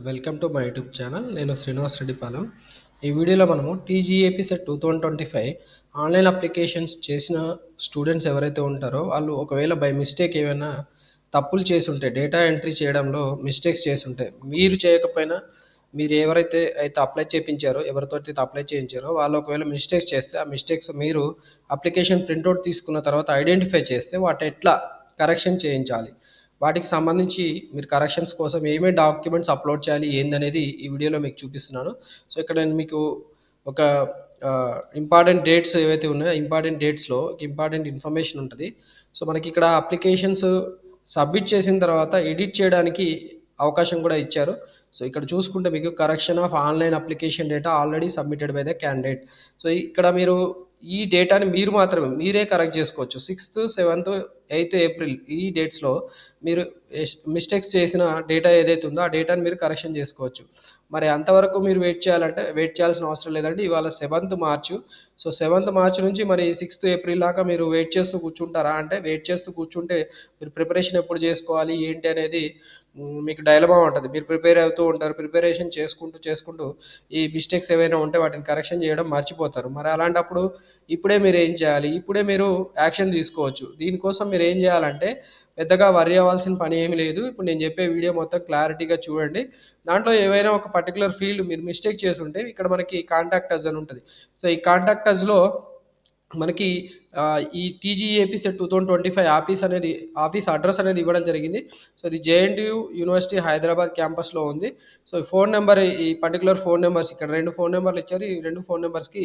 Welcome to my YouTube channel. నేను శ్రీనివాస్ రెడ్డిపాలెం. ఈ వీడియోలో మనము టీజీఏపీ సెట్ 2025 ఆన్లైన్ అప్లికేషన్స్ చేసిన స్టూడెంట్స్ ఎవరైతే ఉంటారో వాళ్ళు ఒకవేళ బై మిస్టేక్ ఏమైనా తప్పులు చేసి ఉంటే, డేటా ఎంట్రీ చేయడంలో మిస్టేక్స్ చేసి ఉంటే, మీరు చేయకపోయినా మీరు ఎవరైతే అప్లై చేయించారో, ఎవరితో అయితే అప్లై చేయించారో వాళ్ళు ఒకవేళ మిస్టేక్స్ చేస్తే, ఆ మిస్టేక్స్ మీరు అప్లికేషన్ ప్రింట్అవుట్ తీసుకున్న తర్వాత ఐడెంటిఫై చేస్తే వాటి ఎట్లా కరెక్షన్ చేయించాలి, వాటికి సంబంధించి మీరు కరెక్షన్స్ కోసం ఏమేమి డాక్యుమెంట్స్ అప్లోడ్ చేయాలి ఏందనేది ఈ వీడియోలో మీకు చూపిస్తున్నాను. సో ఇక్కడ నేను మీకు ఒక ఇంపార్టెంట్ డేట్స్ ఏవైతే ఉన్నాయో ఇంపార్టెంట్ డేట్స్లో ఇంపార్టెంట్ ఇన్ఫర్మేషన్ ఉంటుంది. సో మనకి ఇక్కడ అప్లికేషన్స్ సబ్మిట్ చేసిన తర్వాత ఎడిట్ చేయడానికి అవకాశం కూడా ఇచ్చారు. సో ఇక్కడ చూసుకుంటే మీకు correction of online application data already submitted by the candidate. So ఇక్కడ మీరు ఈ డేటాని మీరు మాత్రమే మీరే కరెక్ట్ చేసుకోవచ్చు. 6th, 7th, 8th ఏప్రిల్ ఈ డేట్స్లో మీరు మిస్టేక్స్ చేసిన డేటా ఏదైతే ఉందో ఆ డేటాని మీరు కరెక్షన్ చేసుకోవచ్చు. మరి అంతవరకు మీరు వెయిట్ చేయాల్సిన అవసరం లేదండి. ఇవాళ 7th మార్చు. సో 7th మార్చ్ నుంచి మరి 6th ఏప్రిల్ దాకా మీరు వెయిట్ చేస్తూ కూర్చుంటారా అంటే, వెయిట్ చేస్తూ కూర్చుంటే మీరు ప్రిపరేషన్ ఎప్పుడు చేసుకోవాలి ఏంటి అనేది మీకు డైలమా ఉంటుంది. మీరు ప్రిపేర్ అవుతూ ఉంటారు, ప్రిపరేషన్ చేసుకుంటూ ఈ మిస్టేక్స్ ఏవైనా ఉంటే వాటిని కరెక్షన్ చేయడం మర్చిపోతారు. మరి అలాంటప్పుడు ఇప్పుడే మీరు ఏం చేయాలి, ఇప్పుడే మీరు యాక్షన్ తీసుకోవచ్చు. దీనికోసం మీరు ఏం చేయాలంటే పెద్దగా వర్రీ అవ్వాల్సిన పని ఏమీ లేదు. ఇప్పుడు నేను చెప్పే వీడియో మొత్తం క్లారిటీగా చూడండి. దాంట్లో ఏవైనా ఒక పర్టికులర్ ఫీల్డ్ మీరు మిస్టేక్ చేసి ఉంటే ఇక్కడ మనకి కాంటాక్ట్ అస్ అని ఉంటుంది. సో ఈ కాంటాక్ట్ అస్లో మనకి ఈ టీజీఏపీ సెట్ 2025 ఆఫీస్ అడ్రస్ అనేది ఇవ్వడం జరిగింది. సో ఇది జేఎన్టీయూ యూనివర్సిటీ హైదరాబాద్ క్యాంపస్లో ఉంది. సో ఫోన్ నెంబర్, ఈ పర్టికులర్ ఫోన్ నెంబర్స్, ఇక్కడ 2 ఫోన్ నెంబర్లు ఇచ్చారు. ఈ 2 ఫోన్ నెంబర్స్కి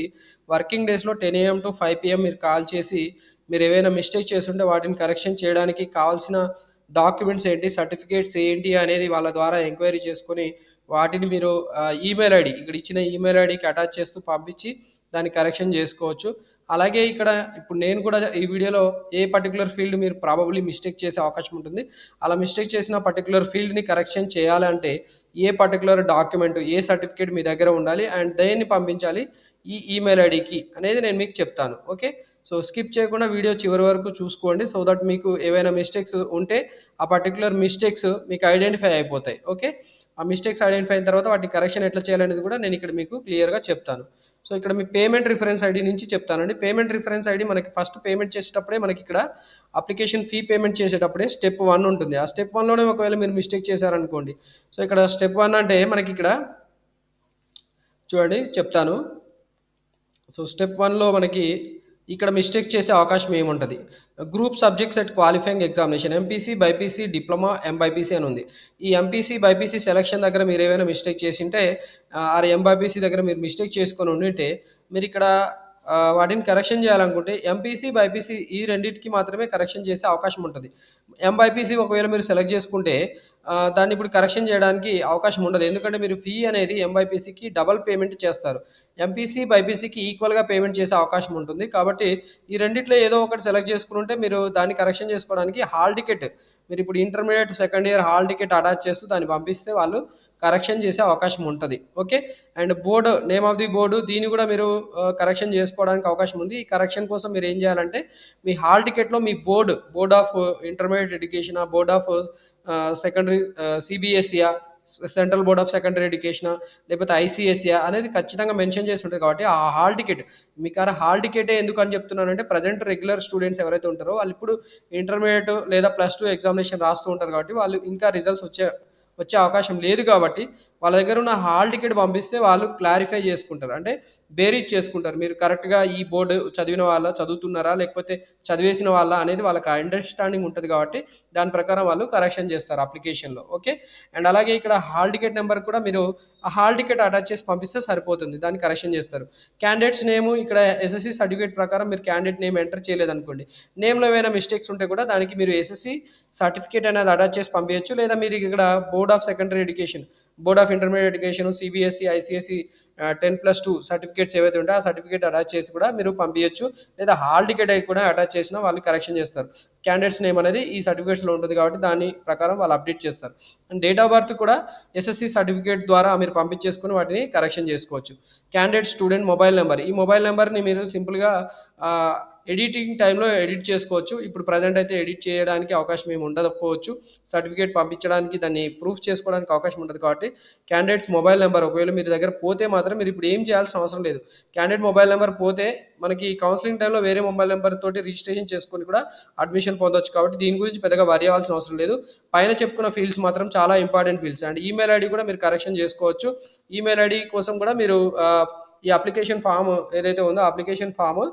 వర్కింగ్ డేస్లో 10 AM to 5 PM మీరు కాల్ చేసి మీరు ఏవైనా మిస్టేక్ చేస్తుంటే వాటిని కరెక్షన్ చేయడానికి కావాల్సిన డాక్యుమెంట్స్ ఏంటి, సర్టిఫికేట్స్ ఏంటి అనేది వాళ్ళ ద్వారా ఎంక్వైరీ చేసుకొని వాటిని మీరు ఈమెయిల్ ఐడి, ఇక్కడ ఇచ్చిన ఈమెయిల్ ఐడికి అటాచ్ చేస్తూ పంపించి దాన్ని కరెక్షన్ చేసుకోవచ్చు. అలాగే ఇక్కడ ఇప్పుడు నేను కూడా ఈ వీడియోలో ఏ పర్టికులర్ ఫీల్డ్ మీరు ప్రాబబ్లీ మిస్టేక్ చేసే అవకాశం ఉంటుంది. అలా మిస్టేక్ చేసిన పర్టికులర్ ఫీల్డ్ని కరెక్షన్ చేయాలంటే ఏ పర్టికులర్ డాక్యుమెంట్, ఏ సర్టిఫికేట్ మీ దగ్గర ఉండాలి అండ్ దేన్ని పంపించాలి ఈ ఈమెయిల్ ఐడికి అనేది నేను మీకు చెప్తాను. ఓకే, సో స్కిప్ చేయకుండా వీడియో చివరి వరకు చూసుకోండి. సో దట్ మీకు ఏవైనా మిస్టేక్స్ ఉంటే ఆ పర్టికులర్ మిస్టేక్స్ మీకు ఐడెంటిఫై అయిపోతాయి. ఓకే, ఆ మిస్టేక్స్ ఐడెంటిఫై అయిన తర్వాత వాటి కరెక్షన్ ఎట్లా చేయాలనేది కూడా నేను ఇక్కడ మీకు క్లియర్గా చెప్తాను. సో ఇక్కడ మీ పేమెంట్ రిఫరెన్స్ ఐడి నుంచి చెప్తానండి. పేమెంట్ రిఫరెన్స్ ఐడి మనకి ఫస్ట్ పేమెంట్ చేసేటప్పుడే మనకి ఇక్కడ అప్లికేషన్ ఫీ పేమెంట్ చేసేటప్పుడే స్టెప్ 1 ఉంటుంది. ఆ స్టెప్ 1లోనే ఒకవేళ మీరు మిస్టేక్ చేశారనుకోండి. సో ఇక్కడ స్టెప్ 1 అంటే మనకి ఇక్కడ చూడండి చెప్తాను. సో స్టెప్ 1లో మనకి ఇక్కడ మిస్టేక్ చేసే అవకాశం ఏముంటుంది, group subjects at qualifying examination MPC, BiPC, diploma, MBiPC అని ఉంది. ఈ ఎంపీసీ, బైపీసీ సెలక్షన్ దగ్గర మీరు ఏమైనా మిస్టేక్ చేసింటే ఆ ఎంబైపీసీ దగ్గర మీరు మిస్టేక్ చేసుకొని ఉండింటే మీరు ఇక్కడ వాటిని కరెక్షన్ చేయాలనుకుంటే ఎంపీసీ, బైపీసీ ఈ రెండింటికి మాత్రమే కరెక్షన్ చేసే అవకాశం ఉంటుంది. ఎంబైపీసీ ఒకవేళ మీరు సెలెక్ట్ చేసుకుంటే దాన్ని ఇప్పుడు కరెక్షన్ చేయడానికి అవకాశం ఉండదు. ఎందుకంటే మీరు ఫీ అనేది ఎంబైపీసీకి డబల్ పేమెంట్ చేస్తారు, ఎంపీసీ, బైపీసీకి ఈక్వల్గా పేమెంట్ చేసే అవకాశం ఉంటుంది. కాబట్టి ఈ రెండిట్లో ఏదో ఒకటి సెలెక్ట్ చేసుకుంటే మీరు దాన్ని కరెక్షన్ చేసుకోవడానికి హాల్ టికెట్, మీరు ఇప్పుడు intermediate second year hall ticket attach చేస్తూ దాన్ని పంపిస్తే వాళ్ళు కరెక్షన్ చేసే అవకాశం ఉంటుంది. Okay, and board, name of the board, దీన్ని కూడా మీరు కరెక్షన్ చేసుకోవడానికి అవకాశం ఉంది. ఈ కరెక్షన్ కోసం మీరు ఏం చేయాలంటే మీ హాల్ టికెట్లో మీ board of intermediate education, board of secondary CBSE, central board of secondary education, లేకపోతే ఐసిఎస్ఈ అనేది ఖచ్చితంగా మెన్షన్ చేసి ఉంటుంది. కాబట్టి ఆ హాల్ టికెట్ మీకు హాల్ టికెటే ఎందుకు అని చెప్తున్నానంటే ప్రజెంట్ రెగ్యులర్ స్టూడెంట్స్ ఎవరైతే ఉంటారో వాళ్ళు ఇప్పుడు ఇంటర్మీడియట్ లేదా +2 ఎగ్జామినేషన్ రాస్తూ ఉంటారు. కాబట్టి వాళ్ళు ఇంకా రిజల్ట్స్ వచ్చే అవకాశం లేదు. కాబట్టి వాళ్ళ దగ్గర ఉన్న హాల్ టికెట్ పంపిస్తే వాళ్ళు క్లారిఫై చేసుకుంటారు, అంటే బేరీజ్ చేసుకుంటారు మీరు కరెక్ట్గా ఈ బోర్డు చదువుతున్నారా లేకపోతే చదివేసిన వాళ్ళ అనేది వాళ్ళకి అండర్స్టాండింగ్ ఉంటుంది. కాబట్టి దాని ప్రకారం వాళ్ళు కరెక్షన్ చేస్తారు అప్లికేషన్లో. ఓకే, అండ్ అలాగే ఇక్కడ హాల్ టికెట్ నెంబర్ కూడా మీరు ఆ హాల్ టికెట్ అటాచ్ చేసి పంపిస్తే సరిపోతుంది, దాన్ని కరెక్షన్ చేస్తారు. క్యాండిడేట్స్ నేమ్, ఇక్కడ ఎస్ఎస్సి సర్టిఫికేట్ ప్రకారం మీరు క్యాండిడేట్ నేమ్ ఎంటర్ చేయలేదనుకోండి, నేమ్లో ఏమైనా మిస్టేక్స్ ఉంటే కూడా దానికి మీరు ఎస్ఎస్సి సర్టిఫికేట్ అనేది అటాచ్ చేసి పంపించచ్చు. లేదా మీరు ఇక్కడ board of secondary education, board of intermediate education, CBSE, ICSE 10+2 certificates ఏవైతే ఉంటాయో ఆ సర్టిఫికేట్ అటాచ్ చేసి కూడా మీరు పంపించచ్చు. లేదా హాల్ టికెట్ అయి కూడా అటాచ్ చేసినా వాళ్ళు కరెక్షన్ చేస్తారు. క్యాండిడేట్స్ నేమ్ అనేది ఈ సర్టిఫికేట్స్లో ఉంటుంది కాబట్టి దాని ప్రకారం వాళ్ళు అప్డేట్ చేస్తారు. అండ్ డేట్ ఆఫ్ బర్త్ కూడా ఎస్ఎస్సి సర్టిఫికేట్ ద్వారా మీరు పంపించేసుకుని వాటిని కరెక్షన్ చేసుకోవచ్చు. క్యాండిడేట్ స్టూడెంట్ మొబైల్ నెంబర్, ఈ మొబైల్ నెంబర్ని మీరు సింపుల్గా ఎడిటింగ్ టైంలో ఎడిట్ చేసుకోవచ్చు. ఇప్పుడు ప్రజెంట్ అయితే ఎడిట్ చేయడానికి అవకాశం ఏమి ఉండకపోవచ్చు. సర్టిఫికేట్ పంపించడానికి దాన్ని ప్రూఫ్ చేసుకోవడానికి అవకాశం ఉండదు కాబట్టి క్యాండిడేట్స్ మొబైల్ నెంబర్ ఒకవేళ మీ దగ్గర పోతే మాత్రం మీరు ఇప్పుడు ఏం చేయాల్సిన అవసరం లేదు. క్యాండిడేట్ మొబైల్ నెంబర్ పోతే మనకి కౌన్సిలింగ్ టైంలో వేరే మొబైల్ నెంబర్ తోటి రిజిస్ట్రేషన్ చేసుకొని కూడా అడ్మిషన్ పొందొచ్చు కాబట్టి దీని గురించి పెద్దగా వరి అవ్వాల్సిన అవసరం లేదు. పైన చెప్పుకున్న ఫీల్డ్స్ మాత్రం చాలా important fields. And email ID కూడా మీరు కరెక్షన్ చేసుకోవచ్చు. ఈమెయిల్ ఐడి కోసం కూడా మీరు ఈ అప్లికేషన్ ఫామ్ ఏదైతే ఉందో అప్లికేషన్ ఫామ్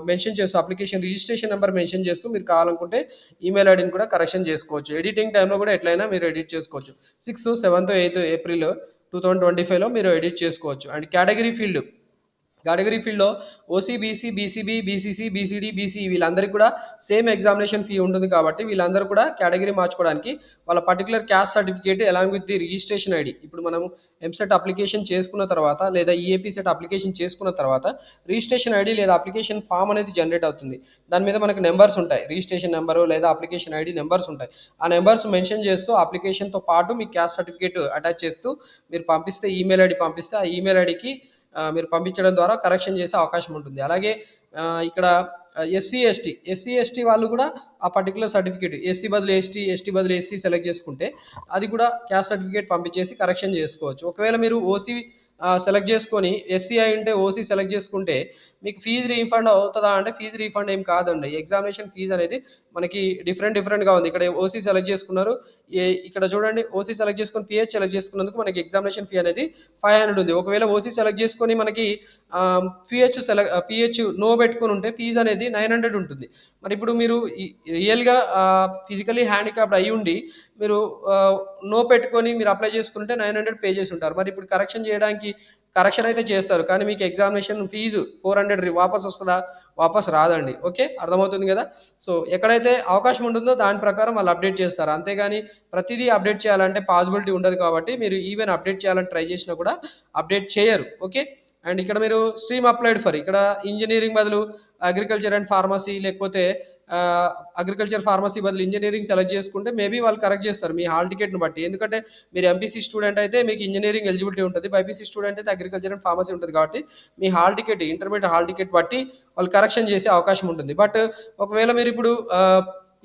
మెన్షన్ చేస్తూ అప్లికేషన్ రిజిస్ట్రేషన్ నెంబర్ మెన్షన్ చేస్తూ మీరు కావాలనుకుంటే ఈమెయిల్ ఐడిని కూడా కరెక్షన్ చేసుకోవచ్చు. ఎడిటింగ్ టైంలో కూడా ఎట్లయినా మీరు ఎడిట్ చేసుకోవచ్చు. 6th, 7th, 8th ఏప్రిల్ 2025లో మీరు ఎడిట్ చేసుకోవచ్చు. అండ్ కేటగిరీ ఫీల్డ్లో OC, BC, BCB, BCC, BCD, BC వీళ్ళందరికీ కూడా సేమ్ ఎగ్జామినేషన్ ఫీ ఉంటుంది కాబట్టి వీళ్ళందరూ కూడా కేటగిరీ మార్చుకోవడానికి వాళ్ళ particular caste certificate along with the registration ID ఇప్పుడు మనం ఎంసెట్ అప్లికేషన్ చేసుకున్న తర్వాత లేదా ఈఏపీ సెట్ అప్లికేషన్ చేసుకున్న తర్వాత రిజిస్ట్రేషన్ ఐడి లేదా అప్లికేషన్ ఫామ్ అనేది జనరేట్ అవుతుంది. దాని మీద మనకు నెంబర్స్ ఉంటాయి. రిజిస్ట్రేషన్ నెంబరు లేదా అప్లికేషన్ ఐడి నెంబర్స్ ఉంటాయి. ఆ నెంబర్స్ మెన్షన్ చేస్తూ అప్లికేషన్తో పాటు మీ క్యాస్ట్ సర్టిఫికేట్ అటాచ్ చేస్తూ మీరు పంపిస్తే ఈమెయిల్ ఐడి పంపిస్తే ఆ ఈమెయిల్ ఐడికి మీరు పంపించడం ద్వారా కరెక్షన్ చేసే అవకాశం ఉంటుంది. అలాగే ఇక్కడ ఎస్సీ ఎస్టీ వాళ్ళు కూడా ఆ పర్టికులర్ సర్టిఫికేట్ ఎస్సీ బదులు ఎస్టీ బదులు ఎస్సీ సెలెక్ట్ చేసుకుంటే అది కూడా క్యాస్ట్ సర్టిఫికేట్ పంపించేసి కరెక్షన్ చేసుకోవచ్చు. ఒకవేళ మీరు ఓసీ సెలెక్ట్ చేసుకొని ఎస్సీ అయి ఉంటే ఓసీ సెలెక్ట్ చేసుకుంటే మీకు ఫీజు రీఫండ్ అవుతుందా అంటే ఫీజు రీఫండ్ ఏం కాదండి. ఎగ్జామినేషన్ ఫీజు అనేది మనకి డిఫరెంట్గా ఉంది. ఇక్కడ ఓసీ సెలెక్ట్ చేసుకున్నారు, ఇక్కడ చూడండి ఓసీ సెలెక్ట్ చేసుకొని పిహెచ్ సెలెక్ట్ చేసుకున్నందుకు మనకి ఎగ్జామినేషన్ ఫీ అనేది 500 ఉంది. ఒకవేళ ఓసీ సెలెక్ట్ చేసుకొని మనకి పిహెచ్ నో పెట్టుకొని ఉంటే ఫీజు అనేది 900 ఉంటుంది. మరి ఇప్పుడు మీరు రియల్గా ఫిజికలీ హ్యాండిక్యాప్డ్ అయి ఉండి మీరు నో పెట్టుకొని మీరు అప్లై చేసుకుంటే 900 పే చేసి ఉంటారు. మరి ఇప్పుడు కరెక్షన్ అయితే చేస్తారు కానీ మీకు ఎగ్జామినేషన్ ఫీజు 400 వాపస్ వస్తుందా? వాపస్ రాదండి. ఓకే, అర్థమవుతుంది కదా. సో ఎక్కడైతే అవకాశం ఉంటుందో దాని ప్రకారం వాళ్ళు అప్డేట్ చేస్తారు. అంతేగాని ప్రతిదీ అప్డేట్ చేయాలంటే పాసిబిలిటీ ఉండదు కాబట్టి మీరు ఈవెన్ అప్డేట్ చేయాలని ట్రై చేసినా కూడా అప్డేట్ చేయరు. ఓకే, అండ్ ఇక్కడ మీరు స్ట్రీమ్ అప్లైడ్ ఫర్ ఇక్కడ ఇంజనీరింగ్ బదులు అగ్రికల్చర్ అండ్ ఫార్మసీ లేకపోతే అగ్రికల్చర్ ఫార్మసీ బదులు ఇంజనీరింగ్ సెలెక్ట్ చేసుకుంటే మేబీ వాళ్ళు కరెక్ట్ చేస్తారు మీ హాల్ టికెట్ను బట్టి. ఎందుకంటే మీరు ఎంపీసీ స్టూడెంట్ అయితే మీకు ఇంజనీరింగ్ ఎలిజిబిలిటీ ఉంటుంది, బైపీసీ స్టూడెంట్ అయితే అగ్రికల్చర్ అండ్ ఫార్మసీ ఉంటుంది కాబట్టి మీ hall ticket intermediate hall ticket బట్టి వాళ్ళు కరెక్షన్ చేసే అవకాశం ఉంటుంది. బట్ ఒకవేళ మీరు ఇప్పుడు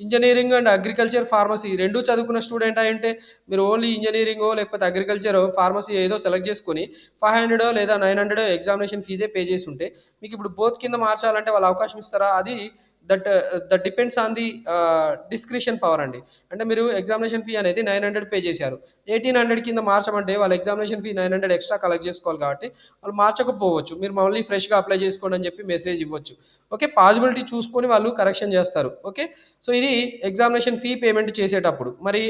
ఇంజనీరింగ్ అండ్ అగ్రికల్చర్ ఫార్మసీ రెండూ చదువుకున్న స్టూడెంట్ అయ్యంటే మీరు ఓన్లీ ఇంజనీరింగో లేకపోతే అగ్రికల్చర్ ఫార్మసీ ఏదో సెలెక్ట్ చేసుకొని 500 లేదా 900 ఎగ్జామినేషన్ ఫీజే పే చేసి ఉంటే మీకు ఇప్పుడు బోత్ కింద మార్చాలంటే వాళ్ళు అవకాశం ఇస్తారా? అది that depends on the discretion power అండి. అంటే మీరు ఎగ్జామినేషన్ ఫీ అనేది 900 పే చేశారు, 1800 కింద మార్చమంటే వాళ్ళ ఎగ్జామినేషన్ ఫీ 900 ఎక్స్ట్రా కలెక్ట్ చేసుకోవాలి కాబట్టి వాళ్ళు మార్చకపోవచ్చు. మీరు మళ్ళీ ఫ్రెష్గా అప్లై చేసుకోండి అని చెప్పి మెసేజ్ ఇవ్వచ్చు. ఓకే, పాసిబిలిటీ చూసుకొని వాళ్ళు కరెక్షన్ చేస్తారు. ఓకే, సో ఇది ఎగ్జామినేషన్ ఫీ పేమెంట్ చేసేటప్పుడు. మరి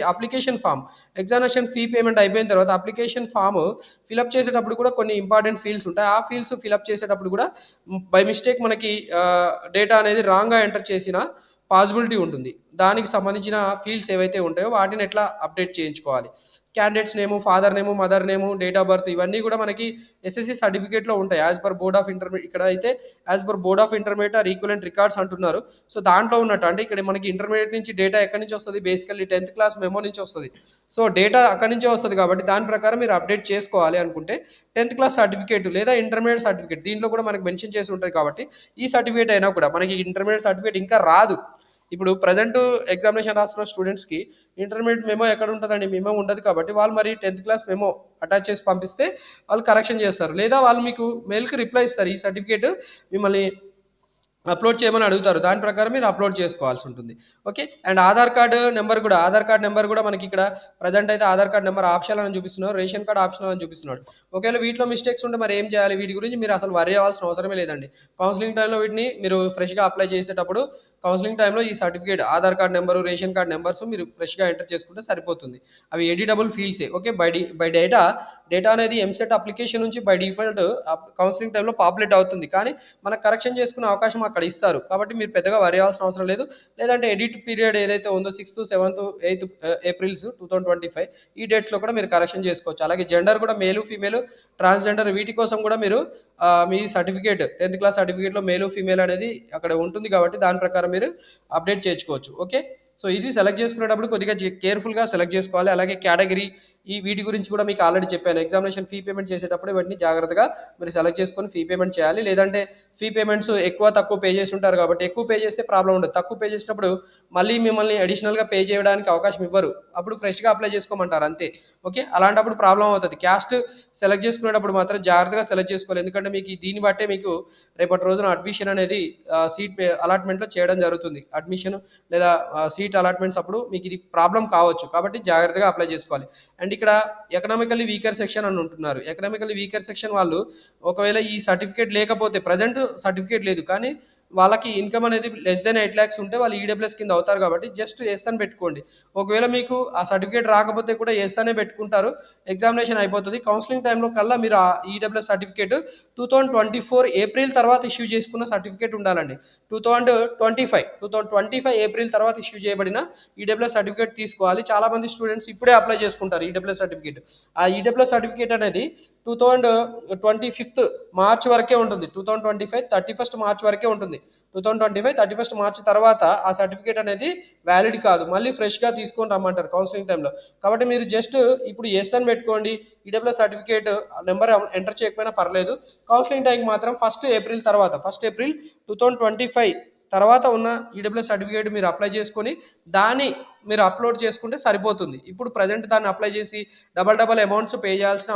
ఎగ్జామినేషన్ ఫీ పేమెంట్ అయిపోయిన తర్వాత అప్లికేషన్ ఫామ్ ఫిలప్ చేసేటప్పుడు కూడా కొన్ని ఇంపార్టెంట్ ఫీల్డ్స్ ఉంటాయి. ఆ ఫీల్డ్స్ ఫిలప్ చేసేటప్పుడు కూడా బై మిస్టేక్ మనకి డేటా అనేది రాంగ్గా ఎంటర్ చేసిన పాసిబిలిటీ ఉంటుంది. దానికి సంబంధించిన ఫీల్డ్స్ ఏవైతే ఉంటాయో వాటిని ఎట్లా అప్డేట్ చేయించుకోవాలి, candidates name, father name, mother name, date of birth ఇవన్నీ కూడా మనకి ఎస్ఎస్సి సర్టిఫికేట్లో ఉంటాయి. As per board of intermediate ఇక్కడ అయితే as per board of intermediate or equivalent records అంటున్నారు. సో దాంట్లో ఉన్నట్టు అంటే ఇక్కడ మనకి ఇంటర్మీడియట్ నుంచి డేటా ఎక్కడి నుంచి వస్తుంది? బేసికల్లీ 10th క్లాస్ మెమో నుంచి వస్తుంది. సో డేటా అక్కడి నుంచే వస్తుంది కాబట్టి దాని ప్రకారం మీరు అప్డేట్ చేసుకోవాలి అనుకుంటే 10th క్లాస్ సర్టిఫికేట్ లేదా ఇంటర్మీడియట్ సర్టిఫికేట్ దీంట్లో కూడా మనకి మెన్షన్ చేసి ఉంటుంది కాబట్టి ఈ సర్టిఫికేట్ అయినా కూడా మనకి ఇంటర్మీడియట్ సర్టిఫికేట్ ఇంకా రాదు. ఇప్పుడు ప్రజెంట్ ఎగ్జామినేషన్ రాస్తున్న స్టూడెంట్స్కి ఇంటర్మీడియట్ మెమో ఎక్కడ ఉంటుందండి? మెమో ఉండదు కాబట్టి వాళ్ళు మరి 10th క్లాస్ మెమో అటాచ్ చేసి పంపిస్తే వాళ్ళు కరెక్షన్ చేస్తారు. లేదా వాళ్ళు మీకు మెయిల్కి రిప్లై ఇస్తారు, ఈ సర్టిఫికేట్ మిమ్మల్ని అప్లోడ్ చేయమని అడుగుతారు, దాని ప్రకారం మీరు అప్లోడ్ చేసుకోవాల్సి ఉంటుంది. Okay, and Aadhaar card number కూడా మనకి ఇక్కడ ప్రజెంట్ అయితే ఆధార్ కార్డ్ నెంబర్ ఆప్షన్ అని చూపిస్తున్నారు, రేషన్ కార్డ్ ఆప్షన్ అని చూపిస్తున్నాడు. ఒకవేళ వీటిలో మిస్టేక్స్ ఉంటే మరి ఏం చేయాలి? వీటి గురించి మీరు అసలు వరి అవ్వాల్సిన అవసరమే లేదండి. కౌన్సిలింగ్ టైంలో వీటిని మీరు ఫ్రెష్గా అప్లై చేసేటప్పుడు కౌన్సిలింగ్ టైంలో ఈ certificate Aadhaar card number, ration card numbers మీరు ఫ్రెష్గా ఎంటర్ చేసుకుంటే సరిపోతుంది. అవి ఎడిటబుల్ ఫీల్డ్సే. ఓకే, బై డేటా అనేది ఎంసెట్ అప్లికేషన్ నుంచి బై డిఫాల్ట్ కౌన్సిలింగ్ టైంలో పాపులేట్ అవుతుంది, కానీ మనకు కరెక్షన్ చేసుకునే అవకాశం అక్కడ ఇస్తారు కాబట్టి మీరు పెద్దగా వరి అవ్వాల్సిన అవసరం లేదు. లేదంటే ఎడిట్ పీరియడ్ ఏదైతే ఉందో 6th, 7th, 8th ఏప్రిల్స్ 2025 ఈ డేట్స్లో కూడా మీరు కరెక్షన్ చేసుకోవచ్చు. అలాగే జెండర్ కూడా మేలు, ఫీమేల్, ట్రాన్స్జెండర్ వీటి కోసం కూడా మీరు మీ సర్టిఫికేట్ 10th క్లాస్ సర్టిఫికేట్లో మేలు, ఫీమేల్ అనేది అక్కడ ఉంటుంది కాబట్టి దాని ప్రకారం మీరు అప్డేట్ చేసుకోవచ్చు. ఓకే, సో ఇది సెలెక్ట్ చేసుకునేటప్పుడు కొద్దిగా కేర్ఫుల్గా సెలెక్ట్ చేసుకోవాలి. అలాగే ఈ వీటి గురించి కూడా మీకు ఆల్రెడీ చెప్పాను. ఎగ్జామినేషన్ ఫీ పేమెంట్ చేసేటప్పుడు ఇవన్నీ జాగ్రత్తగా మీరు సెలెక్ట్ చేసుకొని ఫీ పేమెంట్ చేయాలి. లేదంటే ఫీ పేమెంట్స్ ఎక్కువ తక్కువ పే చేసి ఉంటారు కాబట్టి ఎక్కువ పే చేస్తే ప్రాబ్లం ఉండదు. తక్కువ పే చేసినప్పుడు మళ్ళీ మిమ్మల్ని అడిషనల్గా పే చేయడానికి అవకాశం ఇవ్వరు. అప్పుడు ఫ్రెష్గా అప్లై చేసుకోమంటారు అంతే. ఓకే, అలాంటప్పుడు ప్రాబ్లం అవుతుంది. క్యాస్ట్ సెలెక్ట్ చేసుకునేటప్పుడు మాత్రం జాగ్రత్తగా సెలెక్ట్ చేసుకోవాలి. ఎందుకంటే మీకు దీన్ని బట్టే మీకు రేపటి రోజున అడ్మిషన్ అనేది సీట్ అలాట్మెంట్లో చేయడం జరుగుతుంది. అడ్మిషన్ లేదా సీట్ అలాట్మెంట్స్ అప్పుడు మీకు ఇది ప్రాబ్లం కావచ్చు. కాబట్టి జాగ్రత్తగా అప్లై చేసుకోవాలి. అండ్ ఇక్కడ ఎకనామికల్లీ వీకర్ సెక్షన్ అని ఉంటున్నారు. ఎకనామికల్లీ వీకర్ సెక్షన్ వాళ్ళు ఒకవేళ ఈ సర్టిఫికేట్ లేకపోతే, ప్రజెంట్ సర్టిఫికేట్ లేదు కానీ వాళ్ళకి ఇన్కమ్ అనేది లెస్ దెన్ 8 lakhs ఉంటే వాళ్ళు ఈడబ్ల్యూఎస్ కింద అవుతారు. కాబట్టి జస్ట్ ఎస్ అని పెట్టుకోండి. ఒకవేళ మీకు ఆ సర్టిఫికేట్ రాకపోతే కూడా ఎస్ అనే పెట్టుకుంటారు. ఎగ్జామినేషన్ అయిపోతుంది. కౌన్సిలింగ్ టైంలో కల్లా మీరు ఆ ఈడబ్ల్యూఎస్ సర్టిఫికేట్ 2024 ఏప్రిల్ తర్వాత ఇష్యూ చేసుకున్న సర్టిఫికేట్ ఉండాలండి. 2025 ఏప్రిల్ తర్వాత ఇష్యూ చేయబడిన ఈడబ్ల్యూఎస్ సర్టిఫికేట్ తీసుకోవాలి. చాలా మంది స్టూడెంట్స్ ఇప్పుడే అప్లై చేసుకుంటారు ఈడబ్ల్యూఎస్ సర్టిఫికేట్. ఆ ఈడబ్ల్యూఎస్ సర్టిఫికేట్ అనేది 2025 మార్చ్ వరకే ఉంటుంది. 2025 31 మార్చ్ వరకే ఉంటుంది. 2025 31 మార్చ్ తర్వాత ఆ సర్టిఫికేట్ అనేది వ్యాలిడ్ కాదు. మళ్ళీ ఫ్రెష్గా తీసుకొని రమ్మంటారు కౌన్సిలింగ్ టైంలో. కాబట్టి మీరు జస్ట్ ఇప్పుడు ఎస్ అని పెట్టుకోండి. ఈడబ్ల్యూఎస్ సర్టిఫికేట్ నెంబర్ ఎంటర్ చేయకపోయినా పర్లేదు. కౌన్సిలింగ్ టైంకి మాత్రం 1 ఏప్రిల్ తర్వాత 1 ఏప్రిల్ 2025 తర్వాత ఉన్న ఈడబ్ల్యూఎస్ సర్టిఫికేట్ మీరు అప్లై చేసుకొని దాన్ని మీరు అప్లోడ్ చేసుకుంటే సరిపోతుంది. ఇప్పుడు ప్రజెంట్ దాన్ని అప్లై చేసి డబల్ అమౌంట్స్ పే చేయాల్సిన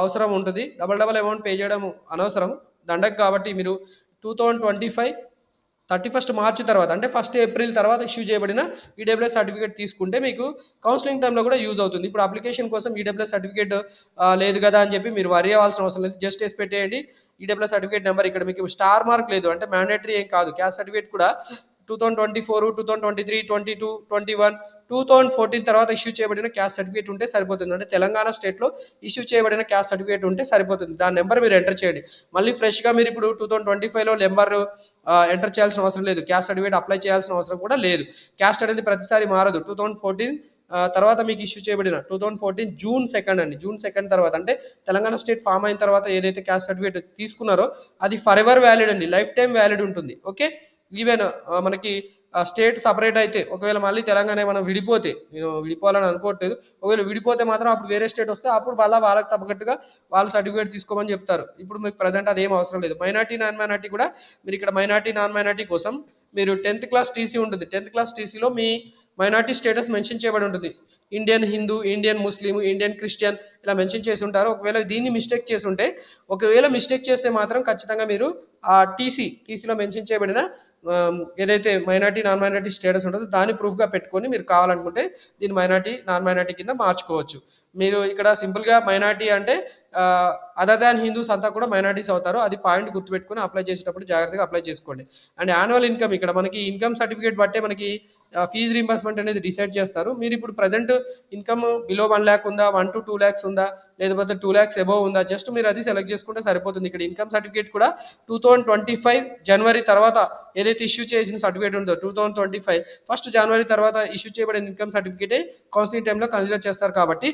అవసరం ఉంటుంది. డబల్ అమౌంట్ పే చేయడం అనవసరం, దండగ. కాబట్టి మీరు 2025 31 మార్చ్ తర్వాత అంటే 1 ఏప్రిల్ తర్వాత ఇష్యూ చేయబడిన ఈడబ్ల్యూఎస్ సర్టిఫికేట్ తీసుకుంటే మీకు కౌన్సిలింగ్ టైంలో కూడా యూజ్ అవుతుంది. ఇప్పుడు అప్లికేషన్ కోసం ఈడబ్ల్యూఎస్ సర్టిఫికేట్ లేదు కదా అని చెప్పి మీరు వరీ అవ్వాల్సిన అవసరం లేదు. జస్ట్ ఎస్ పెట్టేయండి. ఈడబ్ల్యూఎస్ సర్టిఫికేట్ నెంబర్ ఇక్కడ మీకు స్టార్ మార్క్ లేదు అంటే మ్యాండేటరీ ఏం కాదు. క్యాస్ట్ సర్టిఫికేట్ కూడా 2024, 2023, 22, 21, 2014 తర్వాత ఇష్యూ చేయబడిన క్యాస్ట్ సర్టిఫికేట్ ఉంటే సరిపోతుంది. అంటే తెలంగాణ స్టేట్లో ఇష్యూ చేయబడిన క్యాస్ట్ సర్టిఫికేట్ ఉంటే సరిపోతుంది. దాని నెంబర్ మీరు ఎంటర్ చేయండి. మళ్ళీ ఫ్రెష్గా మీరు ఇప్పుడు 2025లో నెంబర్ ఎంటర్ చేయాల్సిన అవసరం లేదు. క్యాస్ట్ సర్టిఫికేట్ అప్లై చేయాల్సిన అవసరం కూడా లేదు. క్యాస్ట్ అనేది ప్రతిసారి మారదు. 2014 తర్వాత మీకు ఇష్యూ చేయబడిన 2014 జూన్ 2 అండి. జూన్ 2 తర్వాత అంటే తెలంగాణ స్టేట్ ఫామ్ అయిన తర్వాత ఏదైతే క్యాస్ట్ సర్టిఫికేట్ తీసుకున్నారో అది ఫర్ ఎవర్ వ్యాలిడ్ అండి. లైఫ్ టైం వ్యాలిడ్ ఉంటుంది. ఓకే, ఈవెన్ మనకి స్టేట్ సపరేట్ అయితే ఒకవేళ మళ్ళీ తెలంగాణ మనం విడిపోతే, నేను విడిపోవాలని అనుకోవట్లేదు, ఒకవేళ విడిపోతే మాత్రం అప్పుడు వేరే స్టేట్ వస్తే అప్పుడు వాళ్ళకి తగ్గట్టుగా వాళ్ళు సర్టిఫికేట్ తీసుకోమని చెప్తారు. ఇప్పుడు మీకు ప్రజెంట్ అదేం అవసరం లేదు. మైనార్టీ నాన్ మైనార్టీ కూడా మీరు ఇక్కడ మైనార్టీ నాన్ మైనార్టీ కోసం మీరు 10th క్లాస్ టీసీ ఉంటుంది. 10th క్లాస్ టీసీలో మీ మైనార్టీ స్టేటస్ మెన్షన్ చేయబడి ఉంటుంది. ఇండియన్ హిందూ, ఇండియన్ ముస్లిం, ఇండియన్ క్రిస్టియన్ ఇలా మెన్షన్ చేసి ఉంటారు. ఒకవేళ దీన్ని మిస్టేక్ చేసి ఉంటే, ఒకవేళ మిస్టేక్ చేస్తే మాత్రం ఖచ్చితంగా మీరు ఆ టీసీలో మెన్షన్ చేయబడిన ఏదైతే మైనార్టీ నాన్ మైనార్టీ స్టేటస్ ఉంటుందో దాన్ని ప్రూఫ్గా పెట్టుకొని మీరు కావాలనుకుంటే దీన్ని మైనార్టీ నాన్ మైనార్టీ కింద మార్చుకోవచ్చు. మీరు ఇక్కడ సింపుల్గా మైనార్టీ అంటే అదర్ దాన్ హిందూస్ అంతా కూడా మైనార్టీస్ అవుతారు. అది పాయింట్ గుర్తుపెట్టుకొని అప్లై చేసేటప్పుడు జాగ్రత్తగా అప్లై చేసుకోండి. అండ్ యాన్యువల్ ఇన్కమ్ ఇక్కడ మనకి ఇన్కమ్ సర్టిఫికేట్ బట్టే మనకి ఫీజు రీంబర్స్మెంట్ అనేది డిసైడ్ చేస్తారు. మీరు ఇప్పుడు ప్రజెంట్ ఇన్కమ్ బిలో 1 lakh ఉందా, 1 to 2 lakhs ఉందా, లేకపోతే 2 lakhs అబోవ్ ఉందా, జస్ట్ మీరు అది సెలెక్ట్ చేసుకుంటే సరిపోతుంది. ఇక్కడ ఇన్కమ్ సర్టిఫికేట్ కూడా 2025 జనవరి తర్వాత ఏదైతే ఇష్యూ చేసిన సర్టిఫికేట్ ఉందో 2025 1 జనవరి తర్వాత ఇష్యూ చేయబడిన ఇన్కమ్ సర్టిఫికేటే కౌన్సిలింగ్ టైంలో కన్సిడర్ చేస్తారు. కాబట్టి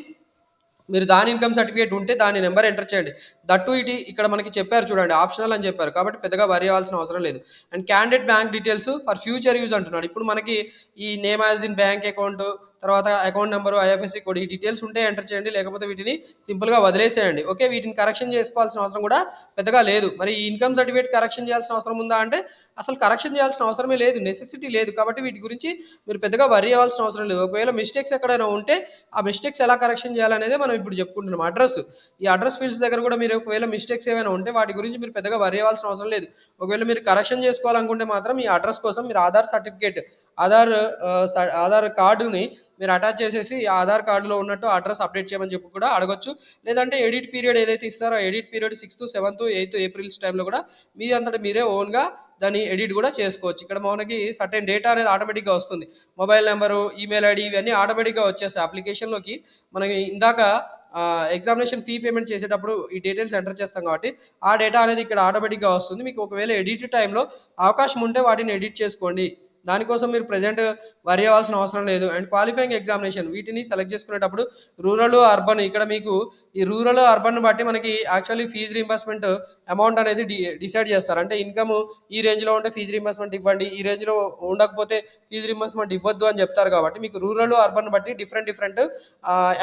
మీరు దాని ఇన్కమ్ సర్టిఫికేట్ ఉంటే దాని నెంబర్ ఎంటర్ చేయండి. దట్టు ఇటు ఇక్కడ మనకి చెప్పారు చూడండి, ఆప్షనల్ అని చెప్పారు కాబట్టి పెద్దగా వరి అవ్వాల్సిన అవసరం లేదు. And candidate bank details for future use అంటున్నాడు. ఇప్పుడు మనకి ఈ name as in bank account, తర్వాత అకౌంట్ నెంబరు, ఐఎఫ్ఎస్సి కోడ్, ఈ డీటెయిల్స్ ఉంటే ఎంటర్ చేయండి. లేకపోతే వీటిని సింపుల్గా వదిలేసేయండి. ఓకే, వీటిని కరెక్షన్ చేసుకోవాల్సిన అవసరం కూడా పెద్దగా లేదు. మరి ఈ ఇన్కమ్ సర్టిఫికేట్ కరెక్షన్ చేయాల్సిన అవసరం ఉందా అంటే అసలు కరెక్షన్ చేయాల్సిన అవసరమే లేదు, నెసెసిటీ లేదు. కాబట్టి వీటి గురించి మీరు పెద్దగా వరి అవ్వాల్సిన అవసరం లేదు. ఒకవేళ మిస్టేక్స్ ఎక్కడైనా ఉంటే ఆ మిస్టేక్స్ ఎలా కరెక్షన్ చేయాలనేది మనం ఇప్పుడు చెప్పుకుంటున్నాం. ఈ అడ్రస్ ఫీల్డ్స్ దగ్గర కూడా మీరు ఒకవేళ మిస్టేక్స్ ఏమైనా ఉంటే వాటి గురించి మీరు పెద్దగా వరి అవ్వాల్సిన అవసరం లేదు. ఒకవేళ మీరు కరెక్షన్ చేసుకోవాలనుకుంటే మాత్రం ఈ అడ్రస్ కోసం మీరు ఆధార్ సర్టిఫికేట్, ఆధార్ కార్డుని మీరు అటాచ్ చేసేసి ఆధార్ కార్డులో ఉన్నట్టు అడ్రస్ అప్డేట్ చేయమని చెప్పి కూడా అడగొచ్చు. లేదంటే ఎడిట్ పీరియడ్ ఏదైతే ఇస్తారో edit period 6th, 7th, 8th ఏప్రిల్స్ టైంలో కూడా మీది అంతటా మీరే ఓన్గా దాన్ని ఎడిట్ కూడా చేసుకోవచ్చు. ఇక్కడ మనకి సర్టెన్ డేటా అనేది ఆటోమేటిక్గా వస్తుంది. మొబైల్ నెంబరు, ఈమెయిల్ ఐడి ఇవన్నీ ఆటోమేటిక్గా వచ్చేస్తాయి అప్లికేషన్లోకి. మనకి ఇందాక ఎగ్జామినేషన్ ఫీ పేమెంట్ చేసేటప్పుడు ఈ డీటెయిల్స్ ఎంటర్ చేస్తాం కాబట్టి ఆ డేటా అనేది ఇక్కడ ఆటోమేటిక్గా వస్తుంది. మీకు ఒకవేళ ఎడిట్ టైంలో అవకాశం ఉంటే వాటిని ఎడిట్ చేసుకోండి. దానికోసం మీరు ప్రెజెంట్ వరి అవ్వాల్సిన అవసరం లేదు. అండ్ క్వాలిఫైయింగ్ ఎగ్జామినేషన్ వీటిని సెలెక్ట్ చేసుకునేటప్పుడు రూరల్, అర్బన్ ఇక్కడ మీకు ఈ రూరల్, అర్బన్ బట్టి మనకి యాక్చువల్లీ ఫీజు రీంబర్స్మెంట్ అమౌంట్ అనేది డిసైడ్ చేస్తారు. అంటే ఇన్కమ్ ఈ రేంజ్లో ఉంటే ఫీజు రీంబర్స్మెంట్ ఇవ్వండి, ఈ రేంజ్లో ఉండకపోతే ఫీజు రీంబర్స్మెంట్ ఇవ్వద్దు అని చెప్తారు. కాబట్టి మీకు రూరల్, అర్బన్ బట్టి డిఫరెంట్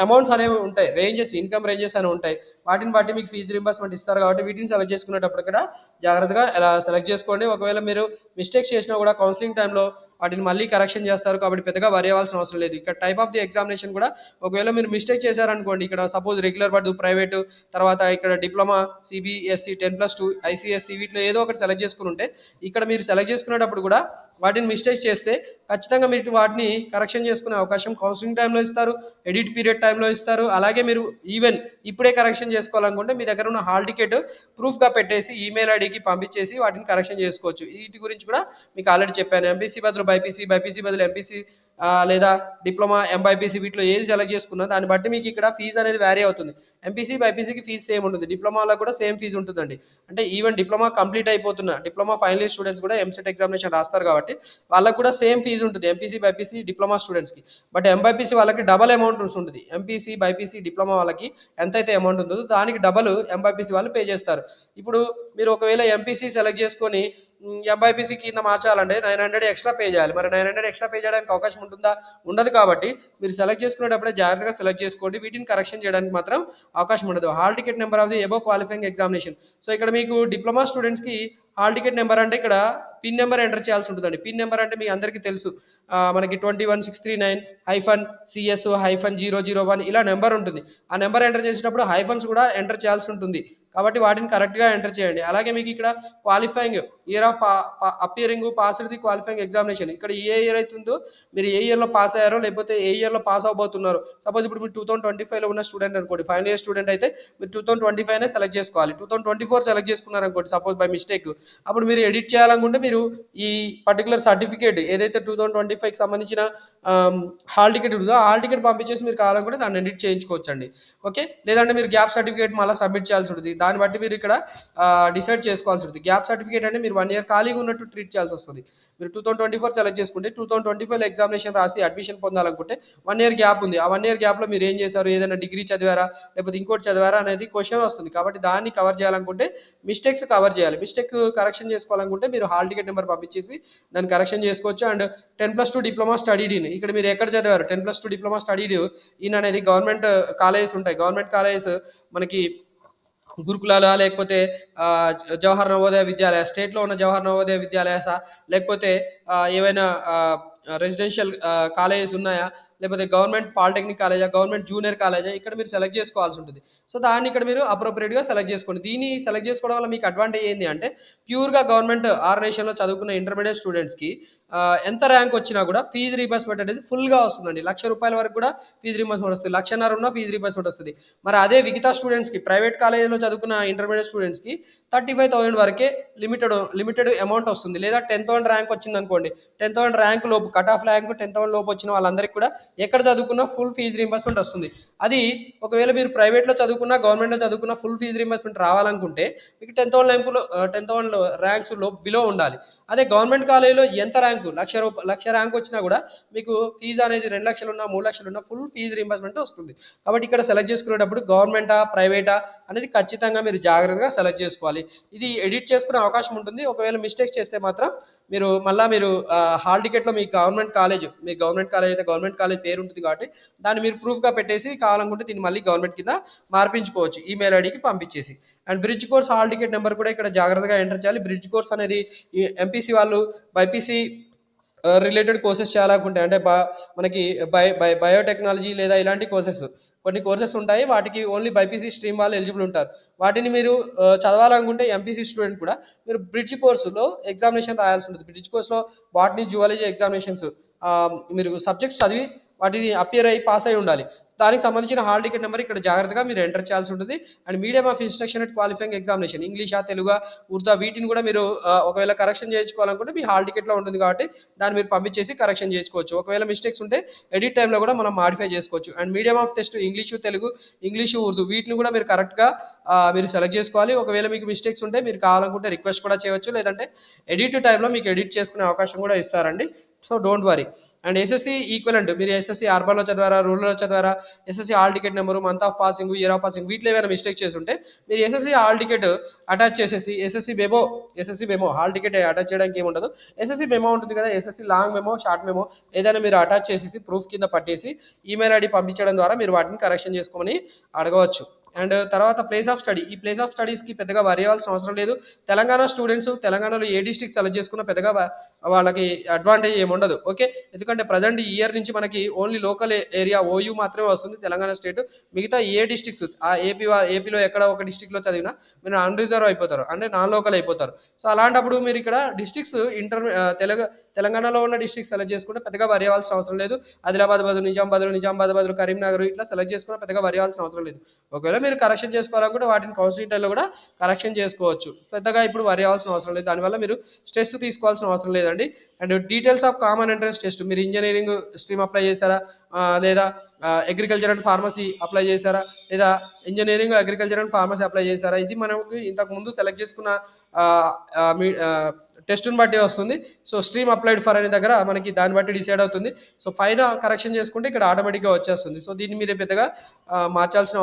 అమౌంట్స్ అనేవి ఉంటాయి, రేంజెస్, ఇన్కమ్ రేంజెస్ అనేవి ఉంటాయి. వాటిని బట్టి మీకు ఫీజు రీంబర్స్మెంట్ ఇస్తారు. కాబట్టి వీటిని సెలెక్ట్ చేసుకునేటప్పుడు కూడా జాగ్రత్తగా ఎలా సెలెక్ట్ చేసుకోండి. ఒకవేళ మీరు మిస్టేక్స్ చేసినా కూడా కౌన్సిలింగ్ టైంలో వాటిని మళ్ళీ కరెక్షన్ చేస్తారు. కాబట్టి పెద్దగా వరి అవ్వాల్సిన అవసరం లేదు. ఇక్కడ టైప్ ఆఫ్ ది ఎగ్జామినేషన్ కూడా ఒకవేళ మీరు మిస్టేక్ చేశారనుకోండి, ఇక్కడ సపోజ్ రెగ్యులర్ పడదు, ప్రైవేటు, తర్వాత ఇక్కడ డిప్లొమా, సిబిఎస్ఈ 10+2, ఐసీఎస్ఈ వీటిలో ఏదో ఒకటి సెలెక్ట్ చేసుకుని ఉంటే ఇక్కడ మీరు సెలెక్ట్ చేసుకునేటప్పుడు కూడా వాటిని మిస్టేక్స్ చేస్తే ఖచ్చితంగా మీరు వాటిని కరెక్షన్ చేసుకునే అవకాశం కౌన్సిలింగ్ టైంలో ఇస్తారు, ఎడిట్ పీరియడ్ టైంలో ఇస్తారు. అలాగే మీరు ఈవెన్ ఇప్పుడే కరెక్షన్ చేసుకోవాలనుకుంటే మీ దగ్గర ఉన్న హాల్ టికెట్ ప్రూఫ్గా పెట్టేసి ఈమెయిల్ ఐడికి పంపించేసి వాటిని కరెక్షన్ చేసుకోవచ్చు. వీటి గురించి కూడా మీకు ఆల్రెడీ చెప్పాను. ఎంపీసీ బదులు బైపీసీ, బైపీసీ బదులు ఎంపీసీ, లేదా డిప్లొమా, ఎంబైపీసీ వీటిలో ఏది సెలెక్ట్ చేసుకున్నా దాన్ని బట్టి మీకు ఇక్కడ ఫీజు అనేది వ్యారీ అవుతుంది. ఎంపీసీ, బైపీసీకి ఫీజు సేమ్ ఉంటుంది, డిప్లొమాలో కూడా సేమ్ ఫీజు ఉంటుందండి. అంటే ఈవెన్ డిప్లొమా కంప్లీట్ అయిపోతున్న డిప్లొమా ఫైనల్ ఇయర్ స్టూడెంట్స్ కూడా ఎంసెట్ ఎగ్జామినేషన్ రాస్తారు కాబట్టి వాళ్ళకు కూడా సేమ్ ఫీజు ఉంటుంది ఎంపీసీ, బైపీసీ, డిప్లొమా స్టూడెంట్స్కి. బట్ ఎంబైపీసీ వాళ్ళకి డబల్ అమౌంట్ ఉంటుంది. ఎంపీసీ, బైపీసీ, డిప్లొమా వాళ్ళకి ఎంతైతే అమౌంట్ ఉంటుందో దానికి డబల్ ఎంబైపీసీ వాళ్ళు పే చేస్తారు. ఇప్పుడు మీరు ఒకవేళ ఎంపీసీ సెలెక్ట్ చేసుకొని ఎంబైపీసీ కింద మార్చాలంటే 900 ఎక్స్ట్రా పే చేయాలి. మరి 900 ఎక్స్ట్రా పే చేయడానికి అవకాశం ఉంటుందా? ఉండదు. కాబట్టి మీరు సెలెక్ట్ చేసుకునేటప్పుడే జాగ్రత్తగా సెలెక్ట్ చేసుకోండి. వీటిని కరెక్షన్ చేయడానికి మాత్రం అవకాశం ఉండదు. Hall ticket number of the above qualifying examination. So ఇక్కడ మీకు డిప్లొమా స్టూడెంట్స్కి హాల్ టికెట్ నెంబర్ అంటే ఇక్కడ పిన్ నెంబర్ ఎంటర్ చేయాల్సి ఉంటుందండి. పిన్ నెంబర్ అంటే మీ అందరికీ తెలుసు, మనకి 21639-CS-001 ఇలా నెంబర్ ఉంటుంది. ఆ నెంబర్ ఎంటర్ చేసేటప్పుడు హైఫన్స్ కూడా ఎంటర్ చేయాల్సి ఉంటుంది. కాబట్టి వాటిని కరెక్ట్గా ఎంటర్ చేయండి. అలాగే మీకు ఇక్కడ qualifying year of appearing passed the qualifying examination, ఇక్కడ ఏ ఇయర్ అవుతుందో మీరు ఏ ఇయర్లో పాస్ అయ్యారో లేకపోతే ఏ ఇయర్లో పాస్ అవబోతున్నారో. సపోజ్ ఇప్పుడు మీరు 2025లో ఉన్న స్టూడెంట్ అనుకోండి, ఫైనల్ ఇయర్ స్టూడెంట్ అయితే మీరు 2025 సెలెక్ట్ చేసుకోవాలి. 2024 సెలెక్ట్ చేసుకున్నారనుకోండి సపోజ్ బై మిస్టేక్, అప్పుడు మీరు ఎడిట్ చేయాలనుకుంటే మీరు ఈ పర్టికులర్ సర్టిఫికేట్ ఏదైతే 2025కి సంబంధించిన హాల్ టికెట్ ఉంటుందో ఆ హాల్ టికెట్ పంపించేసి మీరు కావాలనుకుంటే దాన్ని ఎడిట్ చేయించుకోవచ్చండి. ఓకే, లేదంటే మీరు గ్యాప్ సర్టిఫికేట్ మళ్ళీ సబ్మిట్ చేయాల్సి ఉంటుంది. దాన్ని బట్టి మీరు ఇక్కడ డిసైడ్ చేసుకోవాల్సి ఉంటుంది. గ్యాప్ సర్టిఫికేట్ అంటే మీరు 1 ఇయర్ ఖాళీగా ఉన్నట్టు ట్రీట్ చేయాల్సి వస్తుంది. మీరు 2024 సెలెక్ట్ చేసుకుంటే 2025 ఎగ్జామినేషన్ రాసి అడ్మిషన్ పొందాలనుకుంటే 1 ఇయర్ గ్యాప్ ఉంది. ఆ 1 ఇయర్ గ్యాప్లో మీరు ఏం చేశారు, ఏదైనా డిగ్రీ చదివారా లేకపోతే ఇంకోటి చదివారా అనేది క్వశ్చన్ వస్తుంది. కాబట్టి దాన్ని కవర్ చేయాలనుకుంటే మిస్టేక్స్ కవర్ చేయాలి. మిస్టేక్ కరెక్షన్ చేసుకోవాలనుకుంటే మీరు హాల్ టికెట్ నెంబర్ పంపించేసి దాన్ని కరెక్షన్ చేసుకోవచ్చు. అండ్ 10+2 డిప్లొమా స్టడీడ్ ఇన్, ఇక్కడ మీరు ఎక్కడ చదివారు 10+2 డిప్లొమా స్టడీడ్ ఇన్ అనేది గవర్నమెంట్ కాలేజెస్ ఉంటాయి. గవర్నమెంట్ కాలేజెస్ మనకి గురుకులాల లేకపోతే జవహర్ నవోదయ విద్యాలయ, స్టేట్లో ఉన్న జవహర్ నవోదయ విద్యాలయాసా లేకపోతే ఏవైనా రెసిడెన్షియల్ కాలేజెస్ ఉన్నాయా లేకపోతే గవర్నమెంట్ పాలిటెక్నిక్ కాలేజా, గవర్నమెంట్ జూనియర్ కాలేజా, ఇక్కడ మీరు సెలెక్ట్ చేసుకోవాల్సి ఉంటుంది. సో దాన్ని ఇక్కడ మీరు అప్రోప్రియేట్గా సెలెక్ట్ చేసుకోండి. దీన్ని సెలెక్ట్ చేసుకోవడం వల్ల మీకు అడ్వాంటేజ్ ఏంటి అంటే ప్యూర్గా గవర్నమెంట్ ఆర్గనైజేషన్లో చదువుకున్న ఇంటర్మీడియట్ స్టూడెంట్స్కి ఎంత ర్యాంక్ వచ్చినా కూడా ఫీజు రీంబర్స్మెంట్ అనేది ఫుల్గా వస్తుందండి. ₹1,00,000 వరకు కూడా ఫీజు రీంబర్స్మెంట్ వస్తుంది. 1,50,000 ఉన్న ఫీజు రీంబర్స్మెంట్ వస్తుంది. మరి అదే మిగతా స్టూడెంట్స్కి ప్రైవేట్ కాలేజీలో చదువుకున్న ఇంటర్మీడియట్ స్టూడెంట్స్కి 35,000 వరకే లిమిటెడ్ అమౌంట్ వస్తుంది. లేదా 10,000 ర్యాంక్ వచ్చింది అనుకోండి, 10,000 ర్యాంక్ లోపు కట్ ఆఫ్ ర్యాంక్ 10,000 లోపు వచ్చిన వాళ్ళందరికీ కూడా ఎక్కడ చదువుకున్నా ఫుల్ ఫీజు రీంబర్స్మెంట్ వస్తుంది. అది ఒకవేళ మీరు ప్రైవేట్లో చదువుకున్నా గవర్నమెంట్లో చదువుకున్న ఫుల్ ఫీజు రీంబర్స్మెంట్ రావాలనుకుంటే మీకు 10,000 ర్యాంక్స్ బిలో ఉండాలి. అదే గవర్నమెంట్ కాలేజీలో ఎంత ర్యాంకు లక్ష ర్యాంక్ వచ్చినా కూడా మీకు ఫీజు అనేది 2,00,000 ఉన్నా 3,00,000 ఉన్నా ఫుల్ ఫీజు రీంబర్స్మెంట్ వస్తుంది. కాబట్టి ఇక్కడ సెలెక్ట్ చేసుకునేటప్పుడు గవర్నమెంటా ప్రైవేటా అనేది ఖచ్చితంగా మీరు జాగ్రత్తగా సెలెక్ట్ చేసుకోవాలి. ఇది ఎడిట్ చేసుకునే అవకాశం ఉంటుంది. ఒకవేళ మిస్టేక్స్ చేస్తే మాత్రం మీరు హాల్ టికెట్లో మీ గవర్నమెంట్ కాలేజ్ అయితే గవర్నమెంట్ కాలేజ్ పేరు ఉంటుంది కాబట్టి దాన్ని మీరు ప్రూఫ్గా పెట్టేసి కావాలనుకుంటే దీన్ని మళ్ళీ గవర్నమెంట్ కింద మార్పించుకోవచ్చు ఈమెయిల్ ఐడికి పంపించేసి. And bridge course hall ticket number కూడా ఇక్కడ జాగ్రత్తగా ఎంటర్ చేయాలి. బ్రిడ్జ్ కోర్స్ అనేది ఎంపీసీ వాళ్ళు బైపీసీ రిలేటెడ్ కోర్సెస్ చాలా ఉంటాయి. అంటే మనకి బయోటెక్నాలజీ లేదా ఇలాంటి కొన్ని కోర్సెస్ ఉంటాయి. వాటికి ఓన్లీ బైపీసీ స్ట్రీమ్ వాళ్ళు ఎలిజిబుల్ ఉంటారు. వాటిని మీరు చదవాలనుకుంటే ఎంపీసీ స్టూడెంట్ కూడా మీరు బ్రిడ్జ్ కోర్సులో ఎగ్జామినేషన్ రాయాల్సి ఉంటుంది. బ్రిడ్జ్ కోర్సులో బాటనీ, జువాలజీ ఎగ్జామినేషన్స్ మీరు సబ్జెక్ట్స్ చదివి వాటిని అపియర్ అయ్యి పాస్ అయి ఉండాలి. దానికి సంబంధించిన హాల్ టికెట్ నెంబర్ ఇక్కడ జాగ్రత్తగా మీరు ఎంటర్ చేయాల్సి ఉంటుంది. And medium of instruction at qualifying examination ఇంగ్లీషా, తెలుగు, ఉర్దూ వీటిని కూడా మీరు ఒకవేళ కరెక్షన్ చేయించుకోవాలనుకుంటే మీ హాల్ టికెట్లో ఉంటుంది కాబట్టి దాన్ని మీరు పంపించేసి కరెక్షన్ చేసుకోవచ్చు. ఒకవేళ మిస్టేక్స్ ఉంటే ఎడిట్ టైంలో కూడా మనం మాడిఫై చేసుకోవచ్చు. And medium of test English, Telugu, English, Urdu వీటిని కూడా మీరు కరెక్ట్గా మీరు సెలెక్ట్ చేసుకోవాలి. ఒకవేళ మీకు మిస్టేక్స్ ఉంటే మీరు కావాలనుకుంటే రిక్వెస్ట్ కూడా చేయవచ్చు, లేదంటే ఎడిట్ టైంలో మీకు ఎడిట్ చేసుకునే అవకాశం కూడా ఇస్తారండి. So don't worry. And SSC equivalent మీరు ఎస్ఎస్సి అర్బన్లో చదివారా, రూరల్లో చదివారా, SSC hall ticket number, month of passing, year of passing వీటిలో ఏమైనా మిస్టేక్ చేసి ఉంటే మీరు ఎస్ఎస్సి హాల్ టికెట్ అటాచ్ చేసేసి SSC memo hall ticket attach చేయడానికి ఏమి ఉండదు. ఎస్ఎస్సి మెమో ఉంటుంది కదా, SSC long memo, short memo ఏదైనా మీరు అటాచ్ చేసేసి ప్రూఫ్ కింద పట్టేసి ఈమెయిల్ ఐడి పంపించడం ద్వారా మీరు వాటిని కరెక్షన్ చేసుకోమని అడగవచ్చు. అండ్ తర్వాత ప్లేస్ ఆఫ్ స్టడీ, ఈ ప్లేస్ ఆఫ్ స్టడీస్కి పెద్దగా వరి అవ్వాల్సిన అవసరం లేదు. తెలంగాణ స్టూడెంట్స్ తెలంగాణలో ఏ డిస్ట్రిక్ట్ సెలెక్ట్ చేసుకున్నా పెద్దగా వాళ్ళకి అడ్వాంటేజ్ ఏమి ఉండదు. ఓకే, ఎందుకంటే ప్రజెంట్ ఈ ఇయర్ నుంచి మనకి ఓన్లీ లోకల్ ఏరియా ఓయూ మాత్రమే వస్తుంది తెలంగాణ స్టేట్. మిగతా ఏ డిస్ట్రిక్ట్స్ ఆ ఏపీలో ఎక్కడ ఒక డిస్ట్రిక్ట్లో చదివినా మీరు అన్రిజర్వ్ అయిపోతారు, అంటే నాన్ లోకల్ అయిపోతారు. సో అలాంటప్పుడు మీరు ఇక్కడ డిస్ట్రిక్ట్స్ తెలంగాణలో ఉన్న డిస్ట్రిక్ట్ సెలెక్ట్ చేసుకుంటే పెద్దగా వరి అవ్వాల్సిన అవసరం లేదు. ఆదిలాబాద్ బదులు నిజామాబాద్ బదులు కరీంనగర్ ఇట్లా సెలెక్ట్ చేసుకున్న పెద్దగా వరి అవ్వాల్సిన అవసరం లేదు. ఒకవేళ మీరు కరెక్షన్ చేసుకోవాలనుకుంటే వాటిని కౌన్సిలింగ్ టైంలో కూడా కరెక్షన్ చేసుకోవచ్చు. పెద్దగా ఇప్పుడు వరి అవ్వాల్సిన అవసరం లేదు, దానివల్ల మీరు స్ట్రెస్ తీసుకోవాల్సిన అవసరం లేదండి. And details of common entrance test, మీరు ఇంజనీరింగ్ స్ట్రీమ్ అప్లై చేస్తారా, లేదా అగ్రికల్చర్ అండ్ ఫార్మసీ అప్లై చేశారా, లేదా engineering agriculture and pharmacy apply చేశారా, ఇది మనకు ఇంతకు ముందు సెలెక్ట్ చేసుకున్న టెస్ట్ని బట్టి వస్తుంది. సో స్ట్రీమ్ అప్లైడ్ ఫర్ అనే దగ్గర మనకి దాన్ని బట్టి డిసైడ్ అవుతుంది. సో పైన కరెక్షన్ చేసుకుంటే ఇక్కడ ఆటోమేటిక్గా వచ్చేస్తుంది. సో దీన్ని మీరు పెద్దగా మార్చాల్సిన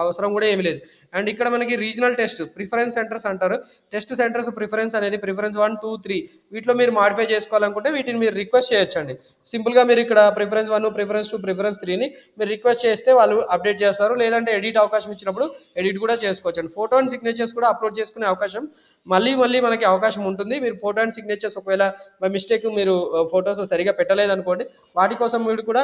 అవసరం కూడా ఏమీ లేదు. అండ్ ఇక్కడ మనకి రీజనల్ టెస్ట్ ప్రిఫరెన్స్ సెంటర్స్ అంటారు. టెస్ట్ సెంటర్స్ ప్రిఫరెన్స్ అనేది ప్రిఫరెన్స్ 1, 2, 3 వీటిలో మీరు మాడిఫై చేసుకోవాలనుకుంటే వీటిని మీరు రిక్వెస్ట్ చేయొచ్చండి. సింపుల్గా మీరు ఇక్కడ ప్రిఫరెన్స్ 1, ప్రిఫరెన్స్ 2, ప్రిఫరెన్స్ 3ని మీరు రిక్వెస్ట్ చేస్తే వాళ్ళు అప్డేట్ చేస్తారు. లేదంటే ఎడిట్ అవకాశం ఇచ్చినప్పుడు ఎడిట్ కూడా చేసుకోవచ్చు అండి. ఫోటో అండ్ సిగ్నేచర్స్ కూడా అప్లోడ్ చేసుకునే అవకాశం మళ్ళీ మనకి అవకాశం ఉంటుంది. మీరు ఫోటో అండ్ సిగ్నేచర్స్ ఒకవేళ బై మిస్టేక్ మీరు ఫొటోస్ సరిగా పెట్టలేదనుకోండి, వాటి కోసం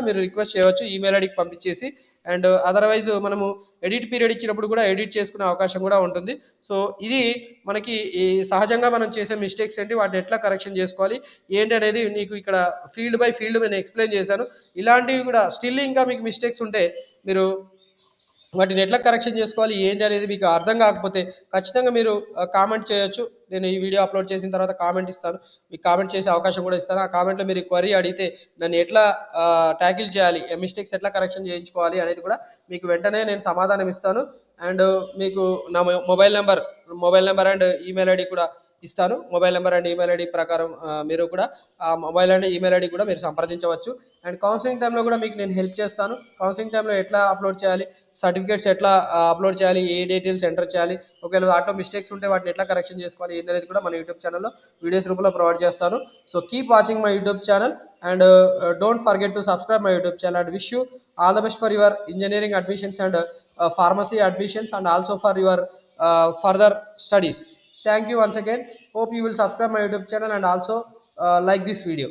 మీరు రిక్వెస్ట్ చేయవచ్చు ఈమెయిల్ ఐడికి పంపించేసి. అండ్ అదర్వైజ్ మనము ఎడిట్ పీరియడ్ ఇచ్చినప్పుడు కూడా ఎడిట్ చేసుకునే అవకాశం కూడా ఉంటుంది. సో ఇది మనకి ఈ సహజంగా మనం చేసే మిస్టేక్స్ ఏంటి, వాటిని ఎట్లా కరెక్షన్ చేసుకోవాలి ఏంటి అనేది నీకు ఇక్కడ ఫీల్డ్ బై ఫీల్డ్ నేను ఎక్స్ప్లెయిన్ చేశాను. ఇలాంటివి కూడా స్టిల్ ఇంకా మీకు మిస్టేక్స్ ఉంటే మీరు వాటిని ఎట్లా కరెక్షన్ చేసుకోవాలి ఏంటి అనేది మీకు అర్థం కాకపోతే ఖచ్చితంగా మీరు కామెంట్ చేయొచ్చు. నేను ఈ వీడియో అప్లోడ్ చేసిన తర్వాత కామెంట్ ఇస్తాను, మీకు కామెంట్ చేసే అవకాశం కూడా ఇస్తాను. ఆ కామెంట్లో మీరు క్వరీ అడిగితే దాన్ని ఎట్లా ట్యాకిల్ చేయాలి, మిస్టేక్స్ ఎట్లా కరెక్షన్ చేయించుకోవాలి అనేది కూడా మీకు వెంటనే నేను సమాధానం ఇస్తాను. అండ్ మీకు నా mobile number and email ID కూడా ఇస్తాను. Mobile number and email ID ప్రకారం మీరు కూడా ఆ మొబైల్ అండ్ ఈమెయిల్ ఐడి కూడా మీరు సంప్రదించవచ్చు. అండ్ కౌన్సిలింగ్ టైంలో కూడా మీకు నేను హెల్ప్ చేస్తాను. కౌన్సిలింగ్ టైంలో ఎట్లా అప్లోడ్ చేయాలి, సర్టిఫికేట్స్ ఎట్లా అప్లోడ్ చేయాలి, ఏ డీటెయిల్స్ ఎంటర్ చేయాలి, ఒకవేళ వాటిలో మిస్టేక్స్ ఉంటే వాటిని ఎట్లా కరెక్షన్ చేసుకోవాలి ఏంటనేది కూడా మన యూట్యూబ్ ఛానల్లో వీడియోస్ రూపంలో ప్రొవైడ్ చేస్తాను. So keep watching my YouTube channel and don't forget to subscribe my YouTube channel and wish you all the best for your engineering admissions and pharmacy admissions and also for your further studies. Thank you once again. Hope you will subscribe my YouTube channel and also like this video.